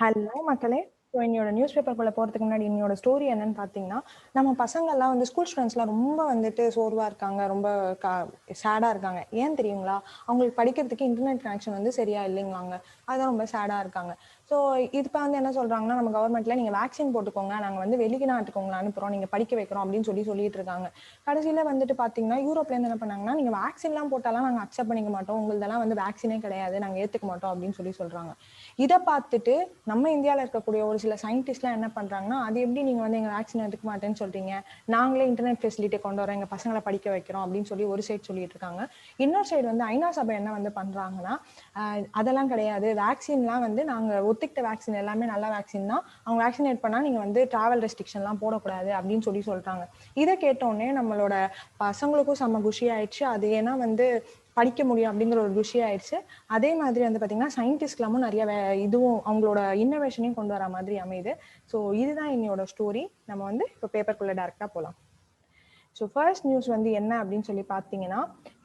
Hello மக்களே. So என்னோட news பேப்பருக்குள்ள போகிறதுக்கு முன்னாடி என்னோட ஸ்டோரி என்னன்னு பார்த்தீங்கன்னா, நம்ம பசங்கள்லாம் வந்து ஸ்கூல் ஸ்டூடெண்ட்ஸ்லாம் ரொம்ப வந்துட்டு சோர்வாக இருக்காங்க, ரொம்ப சேடாக இருக்காங்க. ஏன் தெரியுங்களா? அவங்களுக்கு படிக்கிறதுக்கு இன்டர்நெட் கனெக்ஷன் வந்து சரியா இல்லைங்களாங்க. அதான் ரொம்ப சேடாக இருக்காங்க. ஸோ இப்போ வந்து என்ன சொல்கிறாங்கன்னா, நம்ம கவர்மெண்ட்டில் நீங்கள் வேக்சின் போட்டுக்கோங்க, நாங்கள் வந்து வெளிநாட்டுக்கு உங்களை அனுப்புகிறோம், நீங்கள் படிக்க வைக்கிறோம் அப்படின்னு சொல்லிட்டு இருக்காங்க. கடைசியில் வந்துட்டு பார்த்தீங்கன்னா, யூரோப்லேருந்து என்ன பண்ணாங்கன்னா, நீங்கள் வேக்சின்லாம் போட்டாலாம் நாங்கள் அக்செப்ட் பண்ணிக்க மாட்டோம், உங்களதெல்லாம் வந்து வேக்சினே கிடையாது, நாங்கள் ஏற்றுக்க மாட்டோம் அப்படின்னு சொல்கிறாங்க. இதை பார்த்துட்டு நம்ம இந்தியாவில் இருக்கக்கூடிய ஒரு சில சயின்டிஸ்ட்லாம் என்ன பண்ணுறாங்கன்னா, அது எப்படி நீங்கள் வந்து எங்கள் வேக்சின் எடுக்க மாட்டேன்னு சொல்கிறீங்க, நாங்களே இன்டர்நெட் ஃபெசிலிட்டி கொண்டு வரோம், எங்கள் பசங்களை படிக்க வைக்கிறோம் அப்படின்னு சொல்லி ஒரு சைடு சொல்லிட்டு இருக்காங்க. இன்னொரு சைடு வந்து ஐநா சபை என்ன வந்து பண்ணுறாங்கன்னா, அதெல்லாம் கிடையாது, வேக்சின்லாம் வந்து நாங்கள் ஒத்துக்கிட்ட வேக்சின் எல்லாமே நல்ல வேக்சின் தான், அவங்க வேக்சினேட் பண்ணால் நீங்கள் வந்து ட்ராவல் ரெஸ்ட்ரிக்ஷன்லாம் போடக்கூடாது அப்படின்னு சொல்கிறாங்க. இதை கேட்டோடனே நம்மளோட பசங்களுக்கும் செம்ம குஷி ஆயிடுச்சு. அது ஏன்னா வந்து படிக்க முடியும் அப்படிங்கிற ஒரு குஷி ஆயிடுச்சு. அதே மாதிரி வந்து பார்த்தீங்கன்னா, சயின்டிஸ்ட்லாமும் நிறைய இதுவும் அவங்களோட இன்னோவேஷனையும் கொண்டு வர மாதிரி அமையுது. ஸோ இதுதான் என்னோட ஸ்டோரி. நம்ம வந்து இப்போ பேப்பருக்குள்ள டேரெக்டாக போகலாம். ஸோ ஃபர்ஸ்ட் நியூஸ் வந்து என்ன அப்படின்னு சொல்லி பார்த்தீங்கன்னா,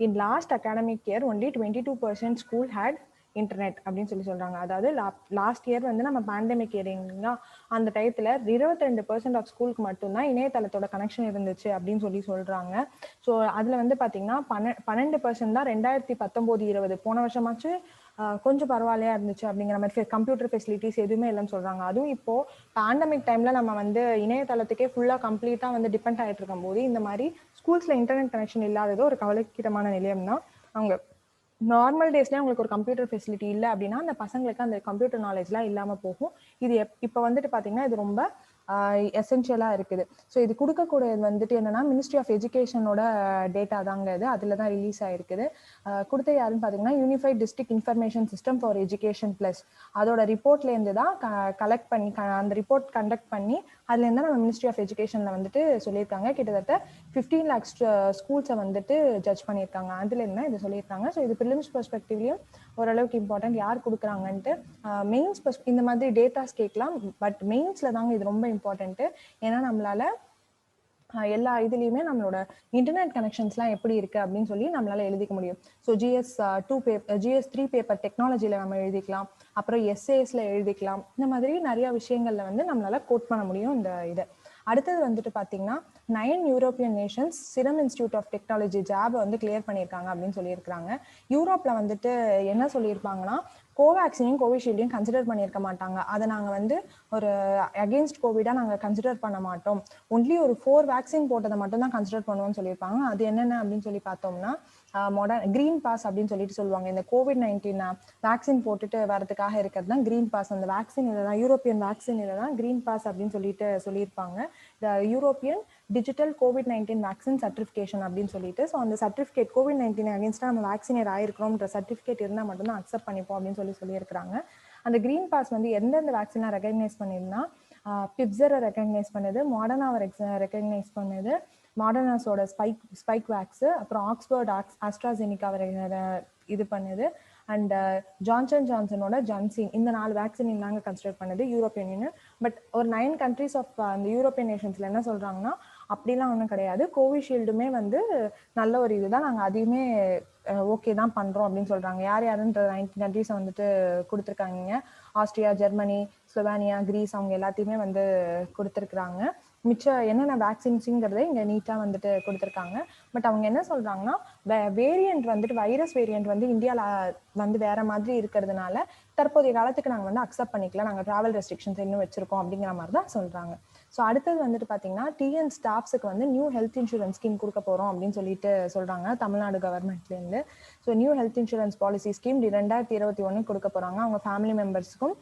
in last academic year only 22% school had internet அப்படின்னு சொல்கிறாங்க. அதாவது லாஸ்ட் இயர் வந்து நம்ம பேண்டமிக் இயரிங்களா, அந்த டயத்தில் 22% ஆஃப் ஸ்கூலுக்கு மட்டும்தான் இணையதளத்தோட கனெக்ஷன் இருந்துச்சு அப்படின்னு சொல்கிறாங்க. ஸோ அதில் வந்து பார்த்தீங்கன்னா 12% தான் 2019-20 போன வருஷமாச்சு கொஞ்சம் பரவாயில்லையா இருந்துச்சு அப்படிங்கிற மாதிரி கம்ப்யூட்டர் ஃபெசிலிட்டிஸ் எதுவுமே இல்லைன்னு சொல்கிறாங்க. அதுவும் இப்போது பேண்டமிக் டைமில் நம்ம வந்து இணையதளத்துக்கே ஃபுல்லாக கம்ப்ளீட்டாக வந்து டிபெண்ட் ஆகிட்டு இருக்கும்போது இந்த மாதிரி ஸ்கூல்ஸில் இன்டர்நெட் கனெக்ஷன் இல்லாதது ஒரு கவலைக்கிடமான நிலையம் தான். அவங்க நார்மல் டேஸ்லேயே அவங்களுக்கு ஒரு கம்ப்யூட்டர் ஃபெசிலிட்டி இல்லை அப்படின்னா அந்த பசங்களுக்கு அந்த கம்ப்யூட்டர் நாலேஜ்லாம் இல்லாமல் போகும். இது இப்போ வந்துட்டு பார்த்தீங்கன்னா இது ரொம்ப எசென்ஷியலாக இருக்குது. ஸோ இது கொடுக்கக்கூடியது வந்துட்டு என்னன்னா மினிஸ்ட்ரி ஆஃப் எஜுகேஷனோட டேட்டா தாங்க இது, அதில் தான் ரிலீஸ் ஆயிருக்குது. கொடுத்த யாருன்னு பார்த்தீங்கன்னா unified district information system for education plus அதோட ரிப்போர்ட்லேருந்து தான் கலெக்ட் பண்ணி அந்த ரிப்போர்ட் கண்டக்ட் பண்ணி அதுலேருந்து நம்ம மினிஸ்ட்ரி ஆஃப் எஜுகேஷனில் வந்துட்டு சொல்லியிருக்காங்க. கிட்டத்தட்ட 15 lakhs ஸ்கூல்ஸை வந்துட்டு ஜட்ஜ் பண்ணியிருக்காங்க. அதுல என்ன இது சொல்லியிருக்காங்க. ஸோ இது ப்ரிலிம்ஸ் பெர்ஸ்பெக்டிவ்லையும் ஓரளவுக்கு இம்பார்ட்டன்ட். யார் கொடுக்குறாங்கன்ட்டு மெயின்ஸ் இந்த மாதிரி டேட்டாஸ் கேட்கலாம், பட் மெயின்ஸில் தாங்க இது ரொம்ப இம்பார்ட்டன்ட்டு. ஏன்னா நம்மளால எல்லா இதுலேயுமே நம்மளோட இன்டர்நெட் கனெக்ஷன்ஸ்லாம் எப்படி இருக்குது அப்படின்னு சொல்லி நம்மளால எழுதிக்க முடியும். ஸோ GS3 பேப்பர் டெக்னாலஜியில் நம்ம எழுதிக்கலாம், அப்புறம் எஸ்ஏஎஸ்ல எழுதிக்கலாம். இந்த மாதிரி நிறைய விஷயங்கள்ல வந்து நம்மளால கோட் பண்ண முடியும் இந்த இதை. அடுத்தது வந்துட்டு பார்த்தீங்கன்னா 9 யூரோப்பியன் நேஷன்ஸ் சிரம் இன்ஸ்டியூட் ஆஃப் டெக்னாலஜி ஜாபை வந்து கிளியர் பண்ணியிருக்காங்க அப்படின்னு சொல்லியிருக்காங்க. யூரோப்பில் வந்துட்டு என்ன சொல்லியிருப்பாங்கன்னா, கோவேக்சினையும் கோவிஷீல்டையும் கன்சிடர் பண்ணியிருக்க மாட்டாங்க. அதை நாங்கள் வந்து ஒரு அகெயின்ஸ்ட் கோவிடாக நாங்கள் கன்சிடர் பண்ண மாட்டோம், ஒன்லி ஒரு 4 வேக்சின் போட்டதை மட்டும் தான் கன்சிடர் பண்ணுவோம்னு சொல்லியிருப்பாங்க. அது என்னென்ன அப்படின்னு சொல்லி பார்த்தோம்னா, கிரீன் பாஸ் அப்படின்னு சொல்லுவாங்க. இந்த COVID-19 வேக்சின் போட்டுட்டு வரதுக்காக இருக்கிறது தான் கிரீன் பாஸ். அந்த வேக்சின் இதெல்லாம் யூரோப்பியன் வேக்சின் இதெல்லாம் கிரீன் பாஸ் அப்படின்னு சொல்லியிருப்பாங்க. இந்த European digital COVID-19 vaccine certification அப்படின்னு சொல்லிட்டு. ஸோ அந்த சர்டிஃபிகேட் COVID-19 அகேன்ஸ்டாக நம்ம வேக்சினேட் ஆயிருக்கிறோம்ன்ற சர்டிஃபிகேட் இருந்தால் மட்டும்தான் அக்செப்ட் பண்ணிப்போம் அப்படின்னு சொல்லியிருக்கிறாங்க. அந்த கிரீன் பாஸ் வந்து எந்தெந்த வேக்சின்லாம் ரெகக்னைஸ் பண்ணிருந்தா, பிப்சரை ரெகக்னைஸ் பண்ணுது, மாடர்னாவை ரெகக்னைஸ் பண்ணுது, மாடர்னாஸோட ஸ்பைக் வேக்ஸு, அப்புறம் ஆக்ஸ்போர்ட் ஆஸ்ட்ராசெனிகாவை இது பண்ணுது, அண்ட் ஜான்சனோட ஜான்சின், இந்த 4 வேக்சின் தாங்க கன்சிடர் பண்ணுது யூரோப்பியன் யூனியன். பட் ஒரு 9 கண்ட்ரிஸ் ஆஃப் அந்த யூரோப்பியன் நேஷன்ஸ்ல என்ன சொல்றாங்கன்னா, அப்படிலாம் ஒன்றும் கிடையாது, கோவிஷீல்டுமே வந்து நல்ல ஒரு இதுதான், நாங்கள் அதையுமே ஓகே தான் பண்ணுறோம் அப்படின்னு சொல்கிறாங்க. யார் யாருன்ற 19 கண்ட்ரிஸை வந்துட்டு கொடுத்துருக்காங்க. ஆஸ்திரியா, ஜெர்மனி, ஸ்லோவேனியா, கிரீஸ் அவங்க எல்லாத்தையுமே வந்து கொடுத்துருக்குறாங்க. மிச்சம் என்னென்ன வேக்சின்ஸுங்கிறத இங்கே நீட்டாக வந்துட்டு கொடுத்துருக்காங்க. பட் அவங்க என்ன சொல்கிறாங்கன்னா, வேரியண்ட் வந்துட்டு வைரஸ் வேரியண்ட் வந்து இந்தியாவில் வந்து வேற மாதிரி இருக்கிறதுனால தற்போதைய காலத்துக்கு நாங்கள் வந்து அக்செப்ட் பண்ணிக்கல, நாங்கள் ட்ராவல் ரெஸ்ட்ரிக்ஷன்ஸ் இன்னும் வச்சிருக்கோம் அப்படிங்கிற மாதிரி தான் சொல்கிறாங்க. ஸோ அடுத்தது வந்துட்டு பார்த்தீங்கன்னா, டிஎன் ஸ்டாஃப்ஸுக்கு வந்து நியூ ஹெல்த் இன்சூரன்ஸ் ஸ்கீம் கொடுக்க போகிறோம் அப்படின்னு சொல்லிட்டு சொல்கிறாங்க தமிழ்நாடு கவர்மெண்ட்லேருந்து. So new health insurance policy scheme 2021 கொடுக்க போகிறாங்க. அவங்க ஃபேமிலி மெம்பர்ஸ்க்கும்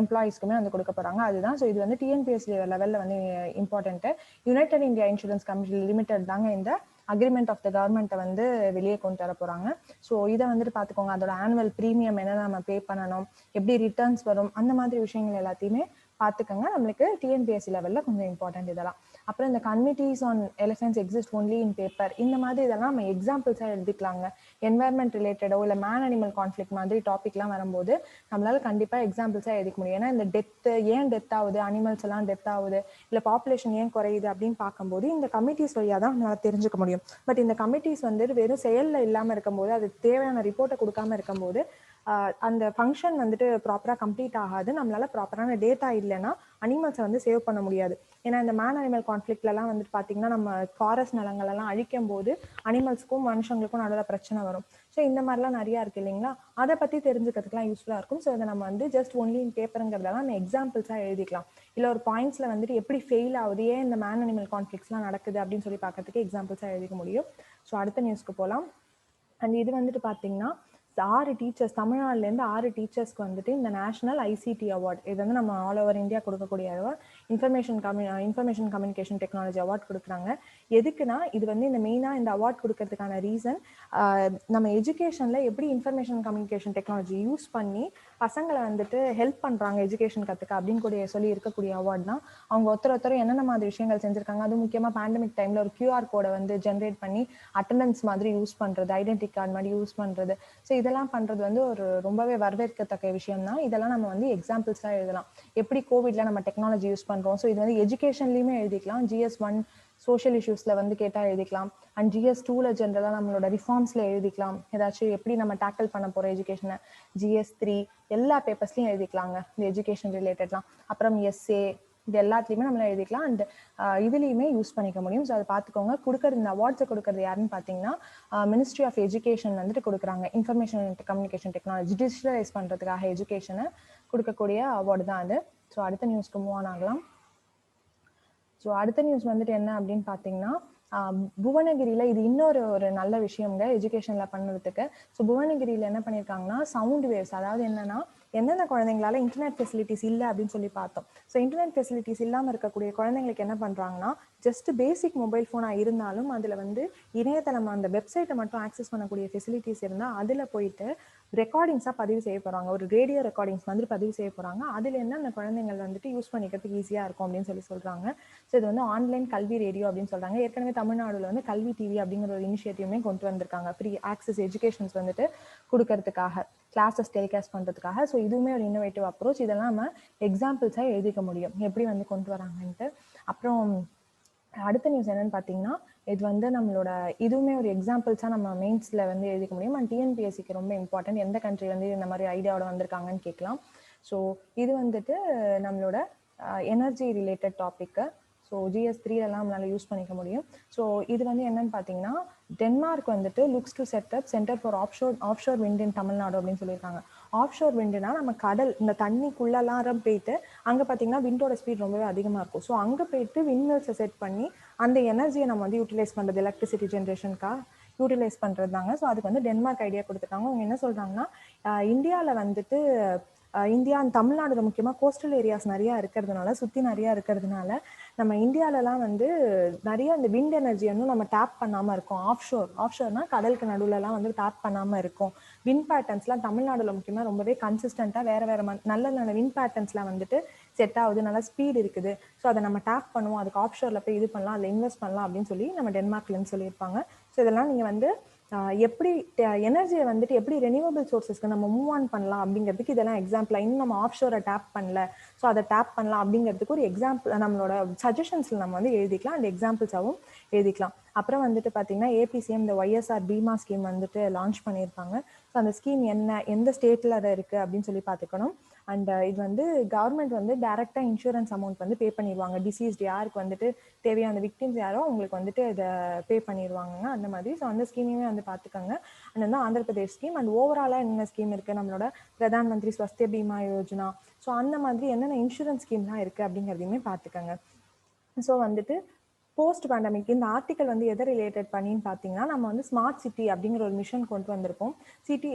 எம்ப்ளாயிஸ்க்குமே வந்து கொடுக்க போகிறாங்க. அதுதான். ஸோ இது வந்து டிஎன்பிஎஸ்சி லெவலில் வந்து important. United India insurance company limited தாங்க இந்த அக்ரிமெண்ட் ஆஃப் த கவர்மெண்ட்டை வந்து வெளியே கொண்டு வர போகிறாங்க. ஸோ இதை வந்துட்டு பார்த்துக்கோங்க, அதோட ஆனுவல் ப்ரீமியம் என்னென்ன நம்ம பே பண்ணணும், எப்படி ரிட்டர்ன்ஸ் வரும், அந்த மாதிரி விஷயங்கள் எல்லாத்தையுமே பார்த்துக்கோங்க. நம்மளுக்கு டிஎன்பிஎஸ்சி லெவலில் கொஞ்சம் இம்பார்ட்டன்ட் இதெல்லாம். அப்புறம் இந்த committees on elephants exist only in paper, இந்த மாதிரி இதெல்லாம் நம்ம எக்ஸாம்பிள்ஸாக எழுதிக்கலாங்க. என்வாயர்மெண்ட் ரிலேட்டடோ இல்லை மேன் அனிமல் கான்ஃப்ளிக்ட் மாதிரி டாபிக்லாம் வரும்போது நம்மளால கண்டிப்பாக எக்ஸாம்பிள்ஸாக எழுதிக்க முடியும். ஏன்னா இந்த டெத்து ஏன் டெத் ஆகுது, அனிமல்ஸ் எல்லாம் டெத் ஆகுது, இல்லை பாப்புலேஷன் ஏன் குறையுது அப்படின்னு பார்க்கும்போது இந்த கமிட்டிஸ் வழியாக தான் நம்மளால் தெரிஞ்சுக்க முடியும். பட் இந்த கமிட்டிஸ் வந்து வெறும் செயலில் இல்லாமல் இருக்கும்போது, அது தேவையான ரிப்போர்ட்டை கொடுக்காம இருக்கும்போது அந்த ஃபங்க்ஷன் வந்துட்டு ப்ராப்பராக கம்ப்ளீட் ஆகாது. நம்மளால ப்ராப்பரான டேட்டா இல்லைன்னா அனிமல்ஸை வந்து சேவ் பண்ண முடியாது. ஏன்னா இந்த மேன் அனிமல் கான்ஃப்ளிக்ட்லலாம் வந்துட்டு பார்த்தீங்கன்னா நம்ம ஃபாரஸ்ட் நிலங்களெல்லாம் அழிக்கும் போது அனிமல்ஸ்க்கும் மனுஷங்களுக்கும் நடுவில் பிரச்சனை வரும். ஸோ இந்த மாதிரிலாம் நிறையா இருக்குது இல்லைங்களா? அதை பற்றி தெரிஞ்சுக்கிறதுக்குலாம் யூஸ்ஃபுல்லாக இருக்கும். ஸோ இதை நம்ம வந்து ஜஸ்ட் ஒன்லி இன் பேப்பருங்கிறதெல்லாம் நம்ம எக்ஸாம்பிள்ஸாக எழுதிக்கலாம். இல்லை ஒரு பாயிண்ட்ஸில் வந்துட்டு எப்படி ஃபெயில் ஆகுது, ஏன் இந்த மேன் அனிமல் கான்ஃப்ளிக்ட்ஸ்லாம் நடக்குது அப்படின்னு சொல்லி பார்க்கறதுக்கு எக்ஸாம்பிள்ஸாக எழுதிக்க முடியும். ஸோ அடுத்த நியூஸ்க்கு போகலாம். அண்ட் இது வந்துட்டு பார்த்தீங்கன்னா 6 டீச்சர்ஸ், தமிழ்நாடுலேருந்து 6 டீச்சர்ஸ்க்கு வந்துட்டு இந்த நேஷனல் ஐசிடி அவார்ட், இது வந்து நம்ம ஆல் ஓவர் இந்தியா கொடுக்கக்கூடிய award, information communication technology award கொடுக்குறாங்க. எதுக்குன்னா இது வந்து இந்த மெயினாக இந்த அவார்ட் கொடுக்கறதுக்கான ரீசன் நம்ம எஜுகேஷனில் எப்படி இன்ஃபர்மேஷன் கம்யூனிகேஷன் டெக்னாலஜி யூஸ் பண்ணி பசங்களை வந்துட்டு ஹெல்ப் பண்ணுறாங்க எஜுகேஷன் கற்றுக்க அப்படின்னு சொல்லி இருக்கக்கூடிய அவார்ட் தான். அவங்க ஒருத்தர் என்னென்ன மாதிரி விஷயங்கள் செஞ்சுருக்காங்க, அதுவும் முக்கியமாக பேண்டமிக் டைமில் ஒரு QR கோடை வந்து ஜென்ரேட் பண்ணி அட்டண்டன்ஸ் மாதிரி யூஸ் பண்ணுறது, ஐடென்டி கார்டு மாதிரி யூஸ் பண்ணுறது. ஸோ இதெல்லாம் பண்ணுறது வந்து ஒரு ரொம்பவே வரவேற்கத்தக்க விஷயம் தான். இதெல்லாம் நம்ம வந்து எக்ஸாம்பிள்ஸாக எழுதலாம். எப்படி கோவிட்ல நம்ம டெக்னாலஜி யூஸ் பண்ணுறோம். ஸோ இது வந்து எஜுகேஷன்லேயுமே எழுதிக்கலாம். GS1 சோஷியல் இஷ்யூஸில் வந்து கேட்டால் எழுதிக்கலாம். அண்ட் GS2ல ஜென்ரலாக நம்மளோட ரிஃபார்ம்ஸில் எழுதிக்கலாம். ஏதாச்சும் எப்படி நம்ம டேக்கிள் பண்ண போகிறோம் எஜுகேஷனை, GS3 எல்லா பேப்பர்ஸ்லையும் எழுதிக்கலாங்க இந்த எஜுகேஷன் ரிலேட்டட்லாம். அப்புறம் SA இது எல்லாத்துலேயுமே நம்மள எழுதிக்கலாம். அண்ட் இதுலேயுமே யூஸ் பண்ணிக்க முடியும். ஸோ அதை பார்த்துக்கோங்க. கொடுக்குறது இந்த அவார்ட்ஸை கொடுக்குறது யாருன்னு பார்த்தீங்கன்னா மினிஸ்ட்ரி ஆஃப் எஜுகேஷன் வந்துட்டு கொடுக்குறாங்க. Information and communication technology digitalise பண்ணுறதுக்காக எஜுகேஷனை கொடுக்கக்கூடிய அவார்டு தான் அது. ஸோ அடுத்த நியூஸ்க்கு மூவ் ஆன் ஆகலாம். ஸோ அடுத்த நியூஸ் வந்துட்டு என்ன அப்படின்னு பார்த்தீங்கன்னா புவனகிரியில் இது இன்னொரு நல்ல விஷயங்க எஜுகேஷனில் பண்ணுறதுக்கு. ஸோ புவனகிரியில் என்ன பண்ணியிருக்காங்கன்னா சவுண்ட் வேவ்ஸ், அதாவது என்னன்னா எந்தெந்த குழந்தைங்களால இன்டர்நெட் ஃபெசிலிட்டிஸ் இல்லை அப்படின்னு சொல்லி பார்த்தோம். ஸோ இன்டர்நெட் ஃபெசிலிட்டிஸ் இல்லாமல் இருக்கக்கூடிய குழந்தைங்களுக்கு என்ன பண்ணுறாங்கன்னா ஜஸ்ட் பேசிக் மொபைல் ஃபோனாக இருந்தாலும் அதில் வந்து இணையதளம் அந்த வெப்சைட்டை மட்டும் ஆக்சஸ் பண்ணக்கூடிய ஃபெசிலிட்டிஸ் இருந்தால் அதில் போயிட்டு ரெக்கார்டிங்ஸாக பதிவு செய்ய போகிறாங்க. ஒரு ரேடியோ ரெக்கார்டிங்ஸ் வந்து பதிவு செய்ய போகிறாங்க. அதில் என்ன அந்த குழந்தைங்கள் வந்துட்டு யூஸ் பண்ணிக்கிறதுக்கு ஈஸியாக இருக்கும் அப்படின்னு சொல்கிறாங்க. ஸோ இது வந்து ஆன்லைன் கல்வி ரேடியோ அப்படின்னு சொல்கிறாங்க. ஏற்கனவே தமிழ்நாடுல வந்து கல்வி டிவி அப்படிங்கிற ஒரு இனிஷியேட்டிவ்மே கொண்டு வந்திருக்காங்க. ஃப்ரீ ஆக்சஸ் எஜுகேஷன்ஸ் வந்துட்டு கொடுக்கறதுக்காக, கிளாஸஸ் டெலிகாஸ்ட் பண்ணுறதுக்காக. ஸோ இதுவுமே ஒரு இன்னோவேட்டிவ் அப்ரோச். இதெல்லாம் நம்ம எக்ஸாம்பிள்ஸாக எழுதிக்க முடியும் எப்படி வந்து கொண்டு வராங்கன்ட்டு. அப்புறம் அடுத்த நியூஸ் என்னன்னு பார்த்தீங்கன்னா இது வந்து நம்மளோட இதுவுமே ஒரு எக்ஸாம்பிள்ஸாக நம்ம மெயின்ஸில் வந்து எழுதிக்க முடியும். அண்ட் TNPSCக்கு ரொம்ப இம்பார்ட்டன்ட். எந்த கண்ட்ரி வந்து இந்த மாதிரி ஐடியாவோட வந்திருக்காங்கன்னு கேட்கலாம். ஸோ இது வந்துட்டு நம்மளோட energy related topic. So GS3 எல்லாம் நம்மளால யூஸ் பண்ணிக்க முடியும். ஸோ இது வந்து என்னன்னு பார்த்தீங்கன்னா டென்மார்க் வந்துட்டு looks to set up centre for offshore wind in Tamil Nadu அப்படின்னு சொல்லியிருக்காங்க. ஆஃப்ஷோர் விண்டுனா நம்ம கடல் இந்த தண்ணிக்குள்ளெல்லாம் போயிட்டு அங்கே பார்த்தீங்கன்னா விண்டோட ஸ்பீட் ரொம்பவே அதிகமாக இருக்கும். ஸோ அங்கே போயிட்டு விண்ட்மில்ஸை செட் பண்ணி அந்த எனர்ஜியை நம்ம வந்து யூட்டிலைஸ் பண்ணுறது, எலக்ட்ரிசிட்டி ஜென்ரேஷனுக்காக யூட்டிலைஸ் பண்ணுறது தாங்க. ஸோ அதுக்கு வந்து டென்மார்க் ஐடியா கொடுத்துருக்காங்க. அவங்க என்ன சொல்கிறாங்கன்னா இந்தியாவில் வந்துட்டு இந்தியா தமிழ்நாடுல முக்கியமாக கோஸ்டல் ஏரியாஸ் நிறையா இருக்கிறதுனால, சுற்றி நிறையா இருக்கிறதுனால நம்ம இந்தியாவிலலாம் வந்து நிறைய இந்த விண்ட் எனர்ஜி வந்து நம்ம டேப் பண்ணாமல் இருக்கோம். ஆஃப்ஷோர்னா கடலுக்கு நடுவுலலாம் வந்து டேப் பண்ணாமல் இருக்கும். விண்ட் பேட்டர்ன்ஸ்லாம் தமிழ்நாடுல முக்கியமாக ரொம்பவே கன்சிஸ்டண்ட்டாக வேறு நல்ல விண்ட் பேட்டர்ன்ஸ்லாம் வந்துட்டு செட் ஆகுது, நல்லா ஸ்பீடு இருக்குது. ஸோ அதை நம்ம டேப் பண்ணுவோம், அதுக்கு ஆஃப்ஷோரில் போய் இது பண்ணலாம், அதில் இன்வெஸ்ட் பண்ணலாம் அப்படின்னு சொல்லி நம்ம டென்மார்க்லேருந்து சொல்லியிருப்பாங்க. ஸோ இதெல்லாம் நீங்கள் வந்து எப்படி எனர்ஜியை வந்துட்டு எப்படி ரெனியூவபிள் சோர்ஸஸ்க்கு நம்ம மூவ் ஆன் பண்ணலாம் அப்படிங்கிறதுக்கு இதெல்லாம் எக்ஸாம்பிளாக, இன்னும் நம்ம ஆஃப்ஷோரை டேப் பண்ணல ஸோ அதை டேப் பண்ணலாம் அப்படிங்கிறதுக்கு ஒரு எக்ஸாம்பிள் நம்மளோட சஜஷன்ஸில் நம்ம வந்து எழுதிக்கலாம். அந்த எக்ஸாம்பிள்ஸாகவும் எழுதிக்கலாம். அப்புறம் வந்துட்டு பார்த்தீங்கன்னா APCM இந்த YSR பீமா ஸ்கீம் வந்துட்டு லான்ச் பண்ணியிருப்பாங்க. ஸோ அந்த ஸ்கீம் என்ன, எந்த ஸ்டேட்டில் அதை இருக்குது அப்படின்னு சொல்லி பார்த்துக்கணும். அண்ட் இது வந்து கவர்மெண்ட் வந்து டைரெக்டாக இன்சூரன்ஸ் அமௌண்ட் வந்து பே பண்ணிடுவாங்க. டிசீஸ்டு யாருக்கு வந்துட்டு தேவையான விக்டிம்ஸ் யாரோ அவங்களுக்கு வந்துட்டு இதை பே பண்ணிடுவாங்க அந்த மாதிரி. ஸோ அந்த ஸ்கீமையுமே வந்து பார்த்துக்கோங்க. அண்ட் வந்து ஆந்திர பிரதேஷ் ஸ்கீம் அண்ட் ஓவராலாக என்னென்ன ஸ்கீம் இருக்குது, நம்மளோட பிரதான் மந்திரி ஸ்வஸ்திய பீமா யோஜனா, ஸோ அந்த மாதிரி என்னென்ன இன்சூரன்ஸ் ஸ்கீம்லாம் இருக்குது அப்படிங்கிறதையுமே பார்த்துக்கோங்க. ஸோ வந்துட்டு போஸ்ட் பேண்டமிக் இந்த ஆர்டிக்கல் வந்து எதை ரிலேட்டட் பண்ணின்னு பார்த்தீங்கன்னா நம்ம வந்து ஸ்மார்ட் சிட்டி அப்படிங்கிற ஒரு மிஷன் கொண்டு வந்திருப்போம்.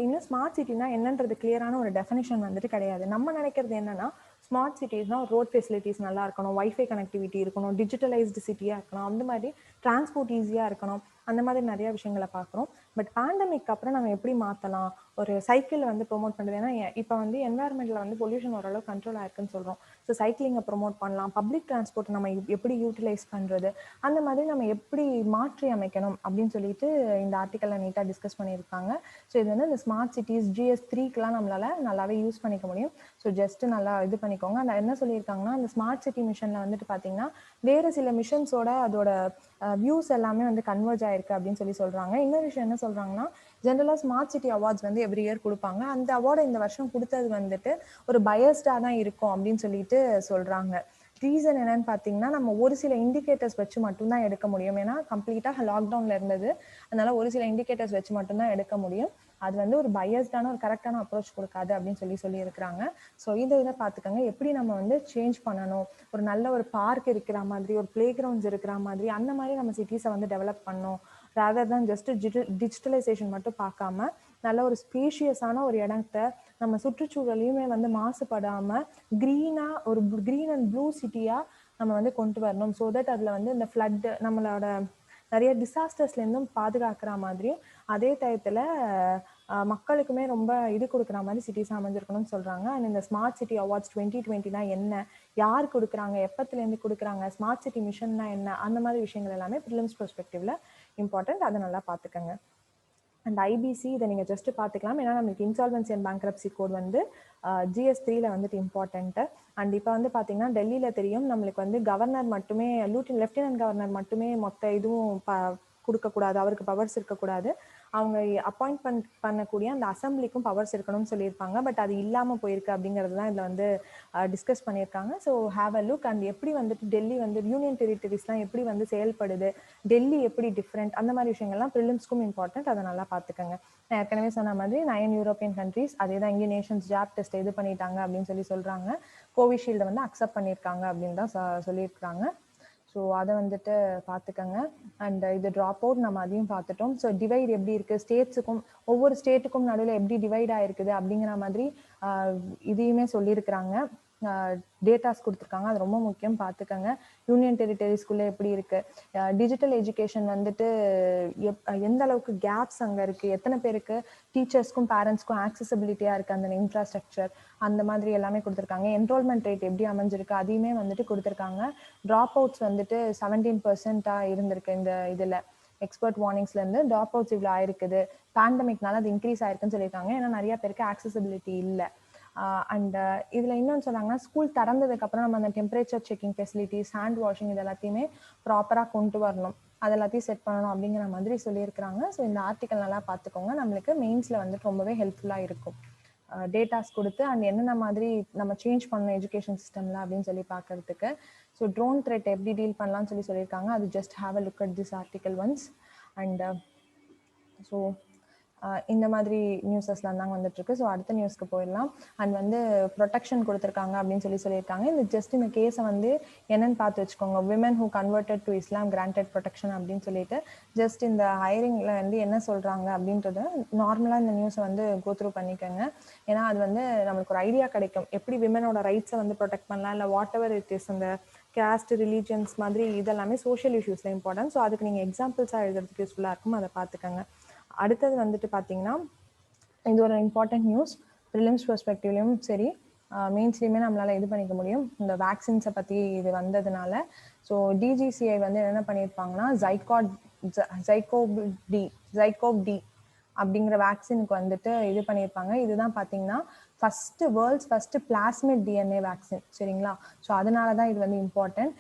இன்னும் ஸ்மார்ட் சிட்டினா என்னன்றது கிளியரான ஒரு டெஃபினிஷன் வந்துட்டு கிடையாது. நம்ம நினைக்கிறது என்னன்னா ஸ்மார்ட் சிட்டிஸ்னா ரோட் ஃபெசிலிட்டிஸ் நல்லா இருக்கணும், வைஃபை கனெக்டிவிட்டி இருக்கணும், டிஜிட்டலைஸ்டு சிட்டியாக இருக்கணும், அந்த மாதிரி டிரான்ஸ்போர்ட் ஈஸியாக இருக்கணும், அந்த மாதிரி நிறைய விஷயங்களை பார்க்குறோம். பட் பேண்டமிக் அப்புறம் நம்ம எப்படி மாற்றலாம், ஒரு சைக்கிள் வந்து ப்ரொமோட் பண்ணுறது. ஏன்னா இப்போ வந்து என்வாயர்மெண்ட்டில் வந்து பொல்யூஷன் ஓரளவு கண்ட்ரோல் ஆயிருக்குன்னு சொல்கிறோம். ஸோ சைக்கிளிங்கை ப்ரொமோட் பண்ணலாம், பப்ளிக் டிரான்ஸ்போர்ட் நம்ம எப்படி யூட்டிலைஸ் பண்ணுறது, அந்த மாதிரி நம்ம எப்படி மாற்றி அமைக்கணும் அப்படின்னு சொல்லிட்டு இந்த ஆர்டிக்கலில் நீட்டாக டிஸ்கஸ் பண்ணியிருக்காங்க. ஸோ இது வந்து இந்த ஸ்மார்ட் சிட்டிஸ் GS3க்குலாம் நம்மளால நல்லாவே யூஸ் பண்ணிக்க முடியும். ஸோ ஜஸ்ட்டு நல்லா இது பண்ணிக்கோங்க. அந்த என்ன சொல்லியிருக்காங்கன்னா அந்த ஸ்மார்ட் சிட்டி மிஷனில் வந்துட்டு பார்த்தீங்கன்னா வேறு சில மிஷன்ஸோட அதோட வியூஸ் எல்லாமே வந்து கன்வர்ஜ் ஆயிருக்கு அப்படின்னு சொல்கிறாங்க. இன்னொரு விஷயம் என்ன சொல்கிறாங்கன்னா ஜென்ரலாக ஸ்மார்ட் சிட்டி அவார்ட்ஸ் வந்து எவ்ரி இயர் கொடுப்பாங்க. அந்த அவார்டை இந்த வருஷம் கொடுத்தது வந்துட்டு ஒரு பயஸ்டாக தான் இருக்கும் அப்படின்னு சொல்லிட்டு சொல்கிறாங்க. ரீசன் என்னன்னு பார்த்தீங்கன்னா, நம்ம ஒரு சில இண்டிகேட்டர்ஸ் வச்சு மட்டும்தான் எடுக்க முடியும். ஏன்னா கம்ப்ளீட்டாக லாக்டவுனில் இருந்தது. அதனால ஒரு சில இண்டிகேட்டர்ஸ் வச்சு மட்டும்தான் எடுக்க முடியும். அது வந்து ஒரு பையஸ்டான ஒரு கரெக்டான அப்ரோச் கொடுக்காது அப்படின்னு சொல்லியிருக்கிறாங்க. ஸோ இதை பார்த்துக்கோங்க. எப்படி நம்ம வந்து சேஞ்ச் பண்ணணும், ஒரு நல்ல ஒரு பார்க் இருக்கிற மாதிரி, ஒரு பிளே கிரவுண்ட்ஸ் இருக்கிற மாதிரி, அந்த மாதிரி நம்ம சிட்டிஸை வந்து டெவலப் பண்ணணும். ரேதர் தான் ஜஸ்ட் டிஜிட்டலைசேஷன் மட்டும் பார்க்காம நல்ல ஒரு ஸ்பேஷியஸான ஒரு இடத்த நம்ம சுற்றுச்சூழலையுமே வந்து மாசுபடாமல் க்ரீனாக ஒரு க்ரீன் அண்ட் ப்ளூ சிட்டியாக நம்ம வந்து கொண்டு வரணும். ஸோ தட் அதில் வந்து இந்த ஃப்ளட்டு நம்மளோட நிறைய டிசாஸ்டர்ஸ்லேருந்தும் பாதுகாக்கிற மாதிரியும் அதே டயத்தில் மக்களுக்குமே ரொம்ப இது கொடுக்குற மாதிரி சிட்டிஸ் அமைஞ்சிருக்கணும்னு சொல்கிறாங்க. அண்ட் இந்த ஸ்மார்ட் சிட்டி அவார்ட்ஸ் 2020 என்ன, யார் கொடுக்குறாங்க, எப்பத்துலேருந்து கொடுக்குறாங்க, ஸ்மார்ட் சிட்டி மிஷன்னா என்ன, அந்த மாதிரி விஷயங்கள் எல்லாமே ப்ரிலிம்ஸ் பெர்ஸ்பெக்டிவ்ல இம்பார்ட்டன்ட். அதை நல்லா பார்த்துக்கங்க. அண்ட் ஐபிசி இதை நீங்கள் ஜஸ்ட் பார்த்துக்கலாம். ஏன்னா நம்மளுக்கு இன்சால்வன்சி அண்ட் பேங்க்ரப்சி கோட் வந்து GS3ல வந்துட்டு இம்பார்ட்டன்ட்டு. அண்ட் இப்போ வந்து பார்த்தீங்கன்னா டெல்லியில் தெரியும் நம்மளுக்கு வந்து கவர்னர் மட்டுமே, லெஃப்டினன்ட் கவர்னர் மட்டுமே மொத்த இதுவும் கொடுக்கக்கூடாது, அவருக்கு பவர்ஸ் இருக்கக்கூடாது. அவங்க அப்பாயிண்ட் பண்ணக்கூடிய அந்த அசம்பிளிக்கும் பவர்ஸ் இருக்கணும்னு சொல்லியிருப்பாங்க. பட் அது இல்லாமல் போயிருக்கு அப்படிங்கிறது தான் இதில் வந்து டிஸ்கஸ் பண்ணியிருக்காங்க. So have a look. And எப்படி வந்துட்டு டெல்லி வந்து யூனியன் டெரிட்டரிஸ்லாம் எப்படி வந்து செயல்படுது, டெல்லி எப்படி டிஃப்ரெண்ட், அந்த மாதிரி விஷயங்கள்லாம் ப்ரிலிம்ஸ்க்கும் இம்பார்ட்டன்ட். அதை நல்லா பார்த்துக்கோங்க. நான் ஏற்கனவே சொன்ன மாதிரி 9 யூரோப்பியன் கண்ட்ரீஸ் அதே தான் இங்கே நேஷன்ஸ் ஜாப் டெஸ்ட் இது பண்ணிட்டாங்க அப்படின்னு சொல்கிறாங்க. கோவிஷீல்டை வந்து அக்செப்ட் பண்ணியிருக்காங்க அப்படின்னு தான் சொல்லியிருக்காங்க. ஸோ அதை வந்துட்டு பார்த்துக்கங்க. அண்ட் இது ட்ராப் அவுட் நம்ம அதையும் பார்த்துட்டோம். ஸோ டிவைட் எப்படி இருக்குது, ஸ்டேட்ஸுக்கும் ஒவ்வொரு ஸ்டேட்டுக்கும் நடுவில் எப்படி டிவைட் ஆகிருக்குது அப்படிங்கிற மாதிரி இதையுமே சொல்லியிருக்கிறாங்க. டேட்டாஸ் கொடுத்துருக்காங்க, அது ரொம்ப முக்கியம், பார்த்துக்கங்க. யூனியன் டெரிட்டரிஸ்குள்ளே எப்படி இருக்குது, டிஜிட்டல் எஜுகேஷன் வந்துட்டு எந்த அளவுக்கு கேப்ஸ் அங்கே இருக்குது, எத்தனை பேருக்கு டீச்சர்ஸ்க்கும் பேரண்ட்ஸ்க்கும் ஆக்சசபிலிட்டியாக இருக்குது அந்த இன்ஃப்ராஸ்ட்ரக்சர், அந்த மாதிரி எல்லாமே கொடுத்துருக்காங்க. என்ரோல்மெண்ட் ரேட் எப்படி அமைஞ்சிருக்கு அதையுமே வந்துட்டு கொடுத்துருக்காங்க. ட்ராப் அவுட்ஸ் வந்துட்டு 17% இருந்திருக்கு இந்த இதில். எக்ஸ்பர்ட் வார்னிங்ஸ்லேருந்து ட்ராப் அவுட்ஸ் இவ்வளோ ஆயிருக்குது, பேண்டமிக்னால அது இன்க்ரீஸ் ஆயிருக்குன்னு சொல்லியிருக்காங்க. ஏன்னா நிறைய பேருக்கு ஆக்சசபிலிட்டி இல்லை. அண்ட் இதில் இன்னொன்று சொன்னாங்கன்னா, ஸ்கூல் திறந்ததுக்கப்புறம் நம்ம அந்த temperature checking facilities, hand washing இது எல்லாத்தையுமே ப்ராப்பராக கொண்டு வரணும், அது எல்லாத்தையும் செட் பண்ணணும் அப்படிங்கிற மாதிரி சொல்லியிருக்கிறாங்க. ஸோ இந்த ஆர்டிக்கல் நல்லா பார்த்துக்கோங்க, நம்மளுக்கு மெயின்ஸில் வந்துட்டு ரொம்பவே ஹெல்ப்ஃபுல்லாக இருக்கும். டேட்டாஸ் கொடுத்து அண்ட் என்னென்ன மாதிரி நம்ம சேஞ்ச் பண்ணணும் எஜுகேஷன் சிஸ்டமில் அப்படின்னு சொல்லி பார்க்கறதுக்கு. ஸோ ட்ரோன் த்ரெட் எப்படி டீல் பண்ணலாம்னு சொல்லியிருக்காங்க. அது just have a look at this article once. And so இந்த மாதிரி நியூஸஸ்லாம் தாங்க வந்துட்டுருக்கு. ஸோ அடுத்த நியூஸ்க்கு போயிடலாம். அண்ட் வந்து ப்ரொடெக்ஷன் கொடுத்துருக்காங்க அப்படின்னு சொல்லியிருக்காங்க. இந்த ஜஸ்ட் இந்த கேஸை வந்து என்னன்னு பார்த்து வச்சுக்கோங்க. Women who converted to Islam granted protection அப்படின்னு சொல்லிட்டு ஜஸ்ட் இந்த ஹையரிங்கில் வந்து என்ன சொல்கிறாங்க அப்படின்றத நார்மலாக இந்த நியூஸை வந்து கோத்ரூ பண்ணிக்கோங்க. ஏன்னா அது வந்து நம்மளுக்கு ஒரு ஐடியா கிடைக்கும், எப்படி விமனோட ரைட்ஸை வந்து ப்ரொடெக்ட் பண்ணலாம், இல்லை வாட் எவர் இட் இஸ், அந்த கேஸ்ட், ரிலீஜன்ஸ் மாதிரி இதெல்லாமே சோஷியல் இஷ்யூஸில் இம்பார்ட்டன்ட். ஸோ அதுக்கு நீங்கள் எக்ஸாம்பிள்ஸாக எழுதுறதுக்கு யூஸ்ஃபுல்லாக இருக்கும், அதை பார்த்துக்கோங்க. அடுத்தது வந்துட்டு பார்த்தீங்கன்னா, இது ஒரு இம்பார்ட்டன்ட் நியூஸ். ப்ரிலிம்ஸ் பெர்ஸ்பெக்டிவ்லையும் சரி, மெயின்ஸ்லையுமே நம்மளால் இது பண்ணிக்க முடியும். இந்த வேக்சின்ஸை பற்றி இது வந்ததுனால ஸோ DGCI வந்து என்ன பண்ணியிருப்பாங்கன்னா, ஜைகோவ் டி அப்படிங்கிற வேக்சினுக்கு வந்துட்டு இது பண்ணியிருப்பாங்க. இதுதான் பார்த்தீங்கன்னா world's first plasmid DNA vaccine, சரிங்களா? ஸோ அதனால தான் இது வந்து இம்பார்ட்டன்ட்.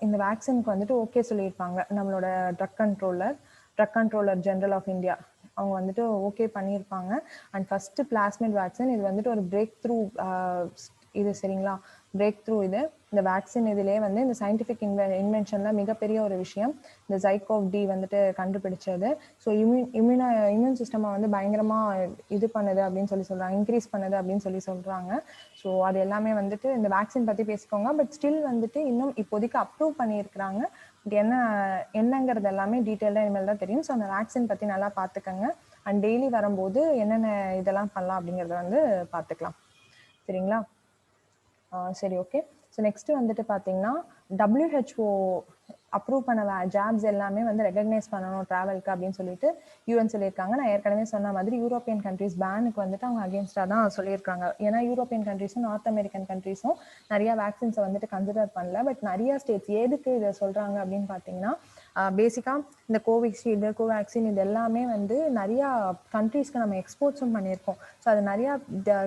இந்த வேக்சினுக்கு வந்துட்டு ஓகே சொல்லியிருப்பாங்க நம்மளோட drug controller general of India, அவங்க வந்துட்டு ஓகே பண்ணியிருப்பாங்க. அண்ட் ஃபஸ்ட்டு பிளாஸ்மிட் வேக்சின் இது வந்துட்டு ஒரு பிரேக் த்ரூ இது, சரிங்களா? பிரேக் த்ரூ இது, இந்த வேக்சின் இதிலே வந்து இந்த சயின்டிஃபிக் இன்வென்ஷனில் மிகப்பெரிய ஒரு விஷயம் இந்த ஜைகோவ் டி வந்துட்டு கண்டுபிடிச்சது. ஸோ இம்யூன் சிஸ்டமை வந்து பயங்கரமாக இது பண்ணுது அப்படின்னு சொல்கிறாங்க, இன்க்ரீஸ் பண்ணுது அப்படின்னு சொல்கிறாங்க. ஸோ அது எல்லாமே வந்துட்டு இந்த வேக்சின் பற்றி பேசிக்கோங்க. பட் ஸ்டில் வந்துட்டு இன்னும் இப்போதைக்கு அப்ரூவ் பண்ணியிருக்கிறாங்க. என்னங்கிறது எல்லாமே டீட்டெயிலாக இனிமேல் தான் தெரியும். ஸோ அந்த வேக்சின் பற்றி நல்லா பார்த்துக்கங்க. அண்ட் டெய்லி வரும்போது என்னென்ன இதெல்லாம் பண்ணலாம் அப்படிங்கிறத வந்து பார்த்துக்கலாம், சரிங்களா? சரி, ஓகே. ஸோ நெக்ஸ்ட்டு வந்துட்டு பார்த்தீங்கன்னா, WHO அப்ரூவ் பண்ண ஜாப்ஸ் எல்லாமே வந்து ரெகக்னைஸ் பண்ணணும் ட்ராவலுக்கு அப்படின்னு சொல்லிட்டு UN சொல்லியிருக்காங்க. நான் ஏற்கனவே சொன்ன மாதிரி யூரோப்பியன் கண்ட்ரீஸ் பேனுக்கு வந்துட்டு அவங்க அகேன்ஸ்டாக தான் சொல்லியிருக்காங்க. ஏன்னா யூரோப்பியன் கண்ட்ரீஸும் நார்த் அமெரிக்கன் கண்ட்ரீஸும் நிறையா வேக்சின்ஸை வந்துட்டு கன்சிடர் பண்ணல. பட் நிறையா ஸ்டேட்ஸ் எதுக்கு இதை சொல்கிறாங்க அப்படின்னு பார்த்தீங்கன்னா, பேசிக்காக இந்த கோவிஷீல்டு, கோவேக்சின் இது எல்லாமே வந்து நிறையா கண்ட்ரீஸ்க்கு நம்ம எக்ஸ்போர்ட்ஸும் பண்ணியிருக்கோம். ஸோ அது நிறையா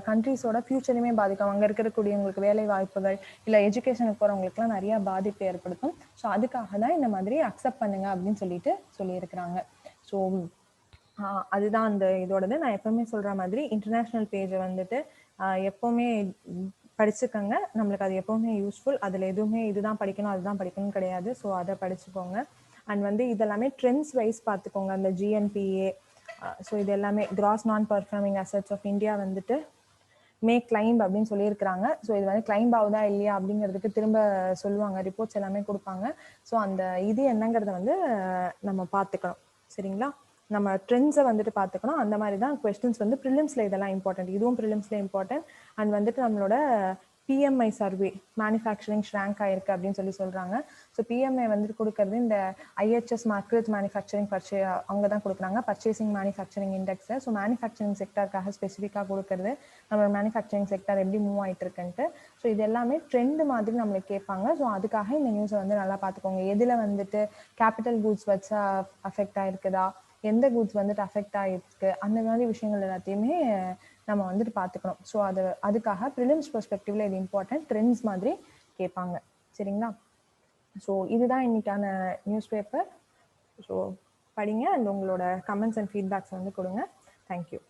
கண்ட்ரீஸோட ஃபியூச்சரையுமே பாதிக்கும். அங்கே இருக்கக்கூடியவங்களுக்கு வேலை வாய்ப்புகள், இல்லை எஜுகேஷனுக்கு போகிறவங்களுக்குலாம் நிறையா பாதிப்பு ஏற்படுத்தும். ஸோ அதுக்காக தான் இந்த மாதிரி அக்செப்ட் பண்ணுங்க அப்படின்னு சொல்லியிருக்கிறாங்க. ஸோ அதுதான் அந்த இதோடது. நான் எப்பவுமே சொல்ற மாதிரி இன்டர்நேஷனல் பேஜை வந்துட்டு எப்பவுமே படிச்சுக்கோங்க. நம்மளுக்கு அது எப்பவுமே யூஸ்ஃபுல். அதில் எதுவுமே இதுதான் படிக்கணும் அதுதான் படிக்கணும் கிடையாது. ஸோ அதை படிச்சுக்கோங்க. அண்ட் வந்து இதெல்லாமே ட்ரெண்ட்ஸ் வைஸ் பார்த்துக்கோங்க. அந்த ஜிஎன்பிஏ, ஸோ இது எல்லாமே கிராஸ் நான் பர்ஃபார்மிங் அசெட்ஸ் ஆஃப் இந்தியா வந்துட்டு கிளைம்ப் அப்படின்னு சொல்லியிருக்கிறாங்க. ஸோ இது வந்து கிளைம்ப் ஆகுதா இல்லையா அப்படிங்கிறதுக்கு திரும்ப சொல்லுவாங்க, ரிப்போர்ட்ஸ் எல்லாமே கொடுப்பாங்க. ஸோ அந்த இது என்னங்கிறத வந்து நம்ம பார்த்துக்கணும். சரிங்களா? நம்ம ட்ரெண்ட்ஸை வந்துட்டு பார்த்துக்கணும். அந்த மாதிரி தான் கொஸ்டின்ஸ் வந்து ப்ரிலிம்ஸில் இதெல்லாம் இம்பார்ட்டன்ட். இதுவும் ப்ரிலிம்ஸில் இம்பார்ட்டன்ட். அண்ட் வந்துட்டு நம்மளோட பிஎம்ஐ சர்வே மேனுஃபேக்சரிங் ஷ்ராங்க் ஆயிருக்கு அப்படின்னு சொல்கிறாங்க. ஸோ பிஎம்ஐ வந்துட்டு கொடுக்கறது இந்த ஐஹெச்எஸ் மார்க்கெட் மேனுஃபேக்சரிங் அவங்க தான் கொடுக்குறாங்க, பர்ச்சேசிங் மேனுஃபேக்சரிங் இண்டெக்ஸை. ஸோ மேனுஃபேக்சரிங் செக்டருக்காக ஸ்பெசிஃபிக்காக கொடுக்கறது நம்மளோட மேனுஃபேக்சரிங் செக்டர் எப்படி மூவ் ஆகிட்டு இருக்குன்ட்டு. ஸோ இது எல்லாமே ட்ரெண்ட் மாதிரி நம்மளுக்கு கேட்பாங்க. ஸோ அதுக்காக இந்த நியூஸை வந்து நல்லா பார்த்துக்கோங்க. எதில் வந்துட்டு கேபிட்டல் கூட்ஸ் வச்சா அஃபெக்ட் ஆகிருக்குதா, எந்த கூட்ஸ் வந்துட்டு அஃபெக்ட் ஆகிருக்கு, அந்த மாதிரி விஷயங்கள் எல்லாத்தையுமே நம்ம வந்துட்டு பார்த்துக்கணும். ஸோ அதுக்காக ப்ரிலிம்ஸ் பெர்ஸ்பெக்டிவ்ல இது இம்பார்ட்டன்ட். ட்ரெண்ட்ஸ் மாதிரி கேட்பாங்க. சரிங்களா? ஸோ இதுதான் இன்னைக்கான நியூஸ் பேப்பர். ஸோ படிங்க அண்ட் உங்களோட கமெண்ட்ஸ் அண்ட் ஃபீட்பேக்ஸ் வந்து கொடுங்க. தேங்க்யூ.